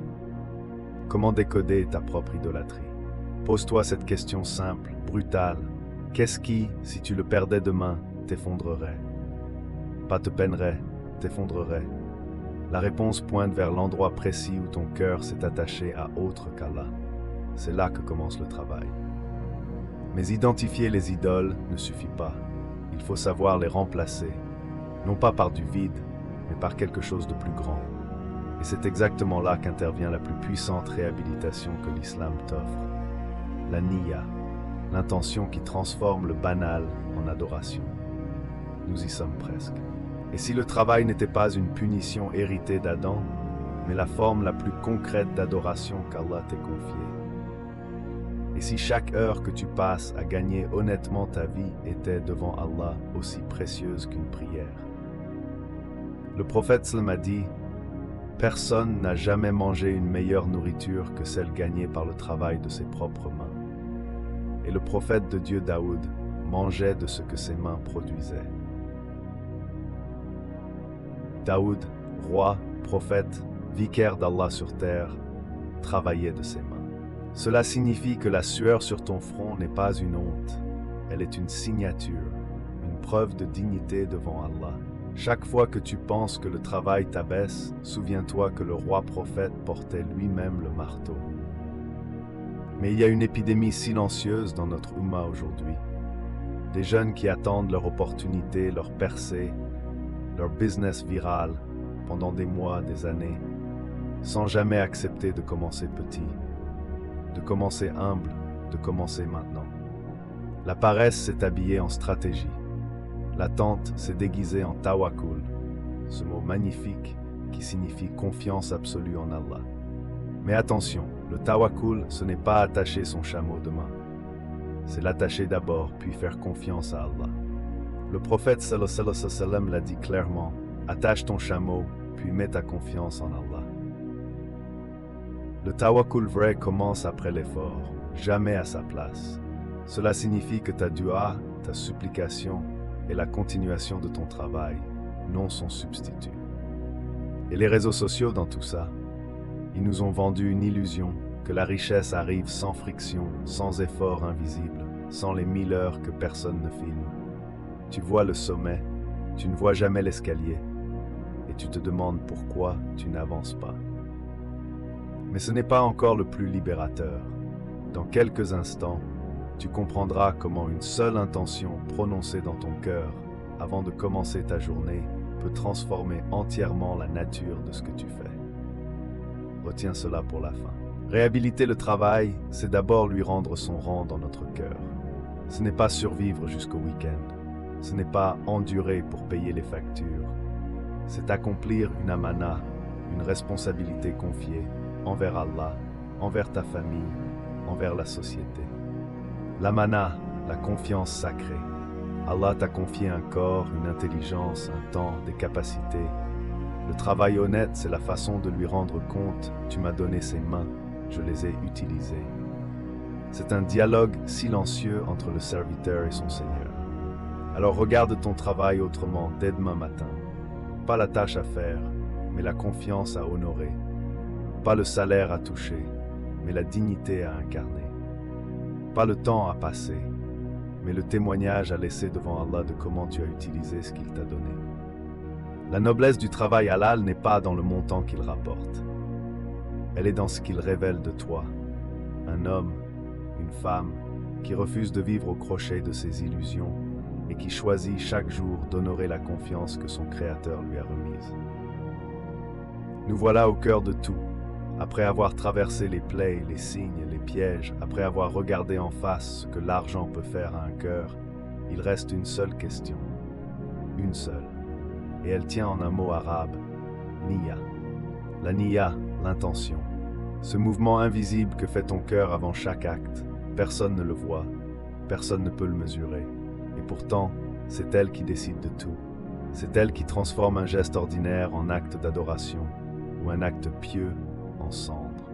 Comment décoder ta propre idolâtrie? Pose-toi cette question simple, brutale. Qu'est-ce qui, si tu le perdais demain, t'effondrerait? Pas te peinerait, t'effondrerait. La réponse pointe vers l'endroit précis où ton cœur s'est attaché à autre qu'Allah. C'est là que commence le travail. Mais identifier les idoles ne suffit pas. Il faut savoir les remplacer, non pas par du vide, mais par quelque chose de plus grand. Et c'est exactement là qu'intervient la plus puissante réhabilitation que l'islam t'offre. La niya, l'intention qui transforme le banal en adoration. Nous y sommes presque. Et si le travail n'était pas une punition héritée d'Adam, mais la forme la plus concrète d'adoration qu'Allah t'ait confiée? Et si chaque heure que tu passes à gagner honnêtement ta vie était devant Allah aussi précieuse qu'une prière? Le prophète sallam a dit « Personne n'a jamais mangé une meilleure nourriture que celle gagnée par le travail de ses propres mains. » Et le prophète de Dieu Daoud mangeait de ce que ses mains produisaient. Daoud, roi, prophète, vicaire d'Allah sur terre, travaillait de ses mains. Cela signifie que la sueur sur ton front n'est pas une honte, elle est une signature, une preuve de dignité devant Allah. Chaque fois que tu penses que le travail t'abaisse, souviens-toi que le roi prophète portait lui-même le marteau. Mais il y a une épidémie silencieuse dans notre Ummah aujourd'hui. Des jeunes qui attendent leur opportunité, leur percée, leur business viral pendant des mois, des années, sans jamais accepter de commencer petit, de commencer humble, de commencer maintenant. La paresse s'est habillée en stratégie. L'attente s'est déguisée en tawakkul, ce mot magnifique qui signifie confiance absolue en Allah. Mais attention, le tawakkul, ce n'est pas attacher son chameau de main. C'est l'attacher d'abord, puis faire confiance à Allah. Le prophète sallallahu alayhi wa sallam l'a dit clairement, attache ton chameau, puis mets ta confiance en Allah. Le tawakkul vrai commence après l'effort, jamais à sa place. Cela signifie que ta dua, ta supplication est la continuation de ton travail, non son substitut. Et les réseaux sociaux dans tout ça, ils nous ont vendu une illusion que la richesse arrive sans friction, sans effort invisible, sans les 1000 heures que personne ne filme. Tu vois le sommet, tu ne vois jamais l'escalier, et tu te demandes pourquoi tu n'avances pas. Mais ce n'est pas encore le plus libérateur. Dans quelques instants, tu comprendras comment une seule intention prononcée dans ton cœur, avant de commencer ta journée, peut transformer entièrement la nature de ce que tu fais. Retiens cela pour la fin. Réhabiliter le travail, c'est d'abord lui rendre son rang dans notre cœur. Ce n'est pas survivre jusqu'au week-end. Ce n'est pas endurer pour payer les factures. C'est accomplir une amana, une responsabilité confiée envers Allah, envers ta famille, envers la société. L'amana, la confiance sacrée. Allah t'a confié un corps, une intelligence, un temps, des capacités. Le travail honnête, c'est la façon de lui rendre compte. Tu m'as donné ces mains, je les ai utilisées. C'est un dialogue silencieux entre le serviteur et son Seigneur. Alors regarde ton travail autrement dès demain matin. Pas la tâche à faire, mais la confiance à honorer. Pas le salaire à toucher, mais la dignité à incarner. Pas le temps à passer, mais le témoignage à laisser devant Allah de comment tu as utilisé ce qu'il t'a donné. La noblesse du travail halal n'est pas dans le montant qu'il rapporte. Elle est dans ce qu'il révèle de toi. Un homme, une femme, qui refuse de vivre au crochet de ses illusions et qui choisit chaque jour d'honorer la confiance que son Créateur lui a remise. Nous voilà au cœur de tout. Après avoir traversé les plaies, les signes, les pièges, après avoir regardé en face ce que l'argent peut faire à un cœur, il reste une seule question. Une seule. Et elle tient en un mot arabe, niya. La niya, l'intention. Ce mouvement invisible que fait ton cœur avant chaque acte. Personne ne le voit, personne ne peut le mesurer. Et pourtant, c'est elle qui décide de tout. C'est elle qui transforme un geste ordinaire en acte d'adoration ou un acte pieux en cendre.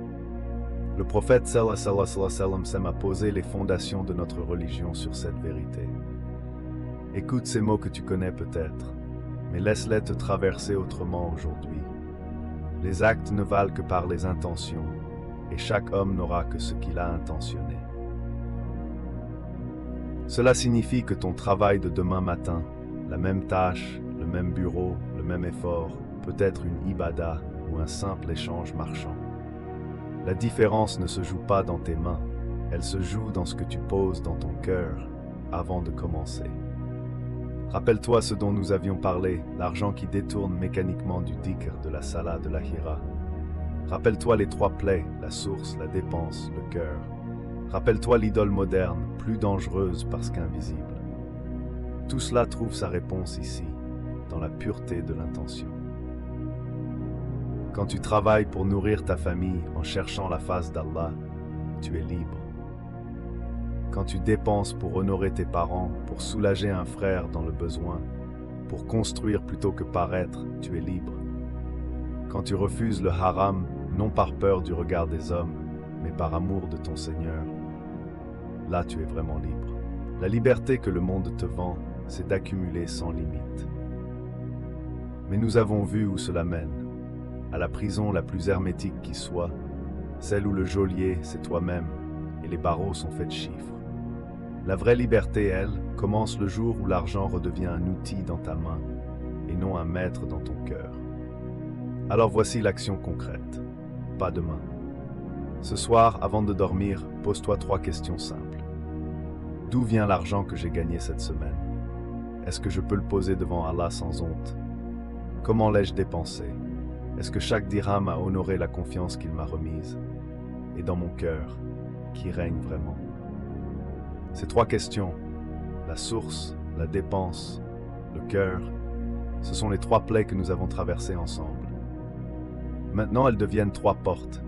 Le prophète sallallahu alayhi wa sallam a posé les fondations de notre religion sur cette vérité. Écoute ces mots que tu connais peut-être, mais laisse-les te traverser autrement aujourd'hui. Les actes ne valent que par les intentions, et chaque homme n'aura que ce qu'il a intentionné. Cela signifie que ton travail de demain matin, la même tâche, le même bureau, le même effort, peut être une ibada ou un simple échange marchand. La différence ne se joue pas dans tes mains, elle se joue dans ce que tu poses dans ton cœur avant de commencer. Rappelle-toi ce dont nous avions parlé, l'argent qui détourne mécaniquement du dhikr, de la salat, de l'ahira. Rappelle-toi les trois plaies, la source, la dépense, le cœur. Rappelle-toi l'idole moderne, plus dangereuse parce qu'invisible. Tout cela trouve sa réponse ici, dans la pureté de l'intention. Quand tu travailles pour nourrir ta famille en cherchant la face d'Allah, tu es libre. Quand tu dépenses pour honorer tes parents, pour soulager un frère dans le besoin, pour construire plutôt que paraître, tu es libre. Quand tu refuses le haram, non par peur du regard des hommes, mais par amour de ton Seigneur, là tu es vraiment libre. La liberté que le monde te vend, c'est d'accumuler sans limite. Mais nous avons vu où cela mène. À la prison la plus hermétique qui soit, celle où le geôlier, c'est toi-même, et les barreaux sont faits de chiffres. La vraie liberté, elle, commence le jour où l'argent redevient un outil dans ta main, et non un maître dans ton cœur. Alors voici l'action concrète. Pas demain. Ce soir, avant de dormir, pose-toi 3 questions simples. D'où vient l'argent que j'ai gagné cette semaine? Est-ce que je peux le poser devant Allah sans honte? Comment l'ai-je dépensé? Est-ce que chaque dirham a honoré la confiance qu'il m'a remise? Et dans mon cœur, qui règne vraiment? Ces 3 questions, la source, la dépense le cœur, ce sont les 3 plaies que nous avons traversées ensemble. Maintenant, elles deviennent 3 portes,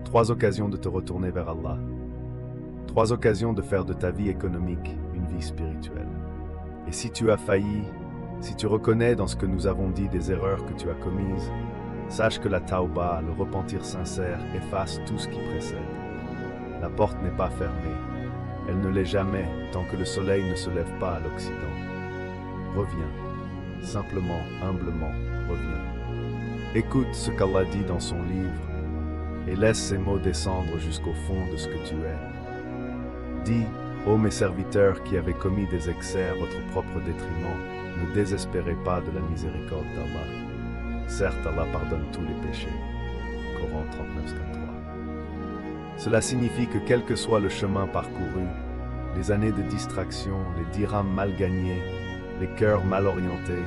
3 occasions de te retourner vers Allah, 3 occasions de faire de ta vie économique une vie spirituelle. Et si tu as failli, si tu reconnais dans ce que nous avons dit des erreurs que tu as commises, sache que la tauba, le repentir sincère, efface tout ce qui précède. La porte n'est pas fermée. Elle ne l'est jamais tant que le soleil ne se lève pas à l'Occident. Reviens. Simplement, humblement, reviens. Écoute ce qu'Allah dit dans son livre et laisse ces mots descendre jusqu'au fond de ce que tu es. Dis, ô mes serviteurs qui avez commis des excès à votre propre détriment, ne désespérez pas de la miséricorde d'Allah. Certes, Allah pardonne tous les péchés. Coran 39:3. Cela signifie que quel que soit le chemin parcouru, les années de distraction, les dirhams mal gagnés, les cœurs mal orientés,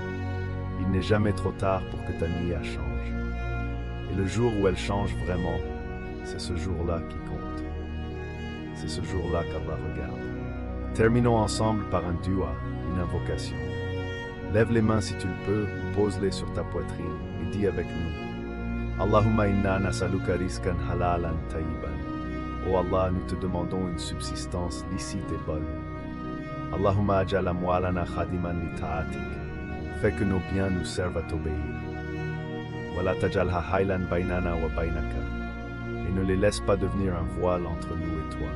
il n'est jamais trop tard pour que ta niya change. Et le jour où elle change vraiment, c'est ce jour-là qui compte. C'est ce jour-là qu'Allah regarde. Terminons ensemble par un dua, une invocation. Lève les mains si tu le peux, ou pose-les sur ta poitrine, et dis avec nous. Allahumma inna nasaluka rizqan halalan tayyiban. Ô Allah, nous te demandons une subsistance licite et bonne. Allahumma ajal amwalana khadiman li ta'atik. Fais que nos biens nous servent à t'obéir. Wala tajalha haylan bainana wa bainaka. Et ne les laisse pas devenir un voile entre nous et toi.